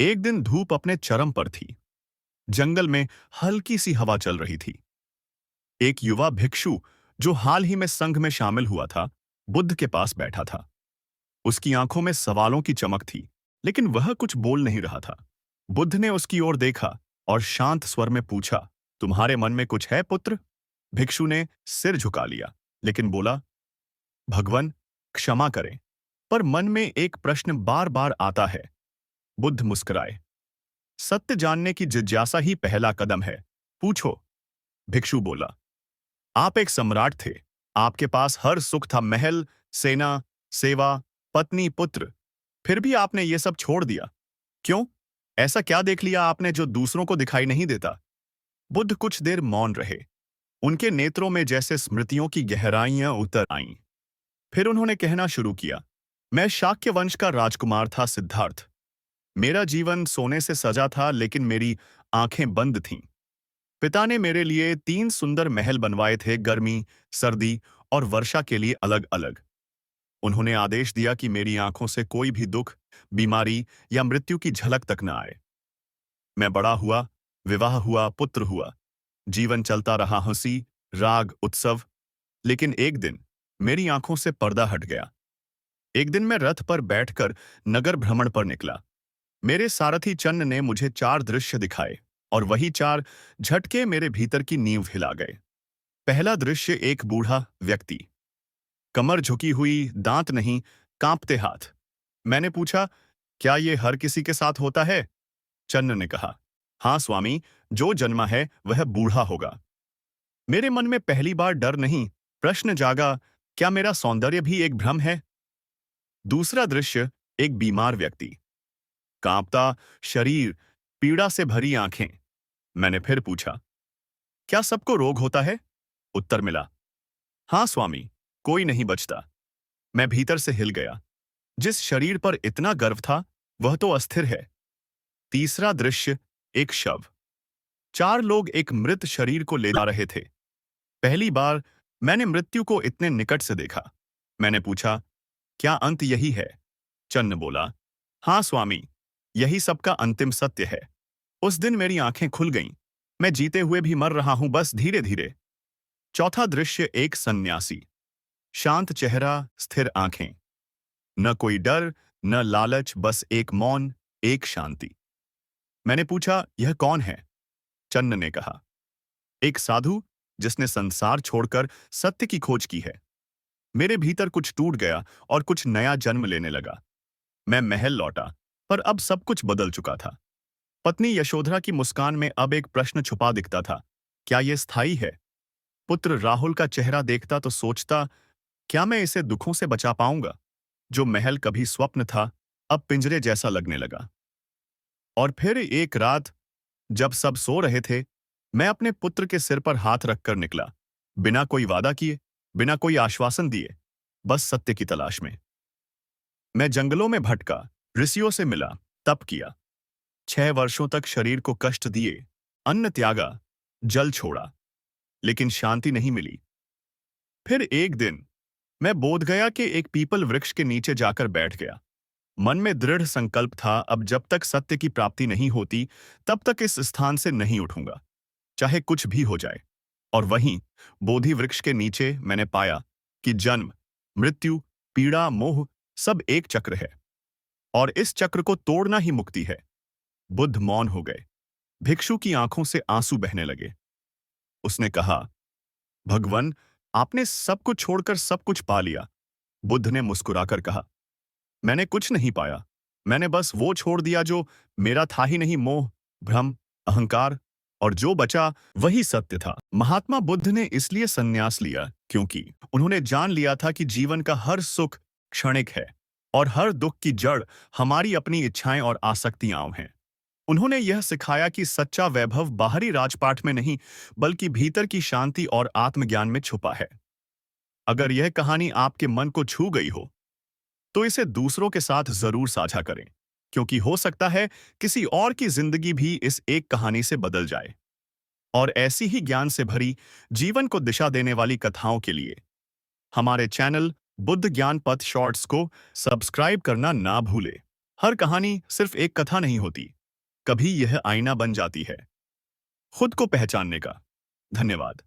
एक दिन धूप अपने चरम पर थी। जंगल में हल्की सी हवा चल रही थी। एक युवा भिक्षु जो हाल ही में संघ में शामिल हुआ था, बुद्ध के पास बैठा था। उसकी आंखों में सवालों की चमक थी, लेकिन वह कुछ बोल नहीं रहा था। बुद्ध ने उसकी ओर देखा और शांत स्वर में पूछा, तुम्हारे मन में कुछ है पुत्र? भिक्षु ने सिर झुका लिया, लेकिन बोला, भगवन, क्षमा करें, पर मन में एक प्रश्न बार बार आता है। बुद्ध मुस्कुराए। सत्य जानने की जिज्ञासा ही पहला कदम है, पूछो। भिक्षु बोला, आप एक सम्राट थे। आपके पास हर सुख था, महल, सेना, सेवा, पत्नी, पुत्र। फिर भी आपने ये सब छोड़ दिया। क्यों? ऐसा क्या देख लिया आपने जो दूसरों को दिखाई नहीं देता? बुद्ध कुछ देर मौन रहे। उनके नेत्रों में जैसे स्मृतियों की गहराइयां उतर आईं। फिर उन्होंने कहना शुरू किया, मैं शाक्य वंश का राजकुमार था, सिद्धार्थ। मेरा जीवन सोने से सजा था, लेकिन मेरी आंखें बंद थीं। पिता ने मेरे लिए 3 सुंदर महल बनवाए थे, गर्मी, सर्दी और वर्षा के लिए अलग अलग। उन्होंने आदेश दिया कि मेरी आंखों से कोई भी दुख, बीमारी या मृत्यु की झलक तक न आए। मैं बड़ा हुआ, विवाह हुआ, पुत्र हुआ। जीवन चलता रहा, हंसी, राग, उत्सव। लेकिन एक दिन मेरी आंखों से पर्दा हट गया। एक दिन मैं रथ पर बैठकर नगर भ्रमण पर निकला। मेरे सारथी चन्न ने मुझे 4 दृश्य दिखाए, और वही 4 झटके मेरे भीतर की नींव हिला गए। पहला दृश्य, एक बूढ़ा व्यक्ति, कमर झुकी हुई, दांत नहीं, कांपते हाथ। मैंने पूछा, क्या ये हर किसी के साथ होता है? चन्न ने कहा, हाँ स्वामी, जो जन्मा है वह बूढ़ा होगा। मेरे मन में पहली बार डर नहीं, प्रश्न जागा, क्या मेरा सौंदर्य भी एक भ्रम है? दूसरा दृश्य, एक बीमार व्यक्ति, कांपता शरीर, पीड़ा से भरी आंखें। मैंने फिर पूछा, क्या सबको रोग होता है? उत्तर मिला, हाँ स्वामी, कोई नहीं बचता। मैं भीतर से हिल गया। जिस शरीर पर इतना गर्व था, वह तो अस्थिर है। तीसरा दृश्य, एक शव। 4 लोग एक मृत शरीर को ले जा रहे थे। पहली बार मैंने मृत्यु को इतने निकट से देखा। मैंने पूछा, क्या अंत यही है? चन्न बोला, हाँ स्वामी, यही सबका अंतिम सत्य है। उस दिन मेरी आंखें खुल गईं। मैं जीते हुए भी मर रहा हूं, बस धीरे धीरे। चौथा दृश्य, एक सन्यासी, शांत चेहरा, स्थिर आंखें। न कोई डर, न लालच, बस एक मौन, एक शांति। मैंने पूछा, यह कौन है? चन्न ने कहा, एक साधु जिसने संसार छोड़कर सत्य की खोज की है। मेरे भीतर कुछ टूट गया और कुछ नया जन्म लेने लगा। मैं महल लौटा, पर अब सब कुछ बदल चुका था। पत्नी यशोधरा की मुस्कान में अब एक प्रश्न छुपा दिखता था, क्या यह स्थायी है? पुत्र राहुल का चेहरा देखता तो सोचता, क्या मैं इसे दुखों से बचा पाऊंगा? जो महल कभी स्वप्न था, अब पिंजरे जैसा लगने लगा। और फिर एक रात, जब सब सो रहे थे, मैं अपने पुत्र के सिर पर हाथ रखकर निकला, बिना कोई वादा किए, बिना कोई आश्वासन दिए, बस सत्य की तलाश में। मैं जंगलों में भटका, ऋषियों से मिला, तप किया। 6 वर्षों तक शरीर को कष्ट दिए, अन्न त्यागा, जल छोड़ा, लेकिन शांति नहीं मिली। फिर एक दिन मैं बोध गया कि एक पीपल वृक्ष के नीचे जाकर बैठ गया। मन में दृढ़ संकल्प था, अब जब तक सत्य की प्राप्ति नहीं होती, तब तक इस स्थान से नहीं उठूंगा, चाहे कुछ भी हो जाए। और वहीं बोधि वृक्ष के नीचे मैंने पाया कि जन्म, मृत्यु, पीड़ा, मोह सब एक चक्र है, और इस चक्र को तोड़ना ही मुक्ति है। बुद्ध मौन हो गए। भिक्षु की आंखों से आंसू बहने लगे। उसने कहा, भगवन, आपने सब कुछ छोड़कर सब कुछ पा लिया। बुद्ध ने मुस्कुराकर कहा, मैंने कुछ नहीं पाया। मैंने बस वो छोड़ दिया जो मेरा था ही नहीं, मोह, भ्रम, अहंकार। और जो बचा वही सत्य था। महात्मा बुद्ध ने इसलिए संन्यास लिया क्योंकि उन्होंने जान लिया था कि जीवन का हर सुख क्षणिक है, और हर दुख की जड़ हमारी अपनी इच्छाएं और आसक्तियां हैं। उन्होंने यह सिखाया कि सच्चा वैभव बाहरी राजपाट में नहीं, बल्कि भीतर की शांति और आत्मज्ञान में छुपा है। अगर यह कहानी आपके मन को छू गई हो, तो इसे दूसरों के साथ जरूर साझा करें, क्योंकि हो सकता है किसी और की जिंदगी भी इस एक कहानी से बदल जाए। और ऐसी ही ज्ञान से भरी, जीवन को दिशा देने वाली कथाओं के लिए हमारे चैनल बुद्ध ज्ञान पथ शॉर्ट्स को सब्सक्राइब करना ना भूले। हर कहानी सिर्फ एक कथा नहीं होती, कभी यह आईना बन जाती है खुद को पहचानने का। धन्यवाद।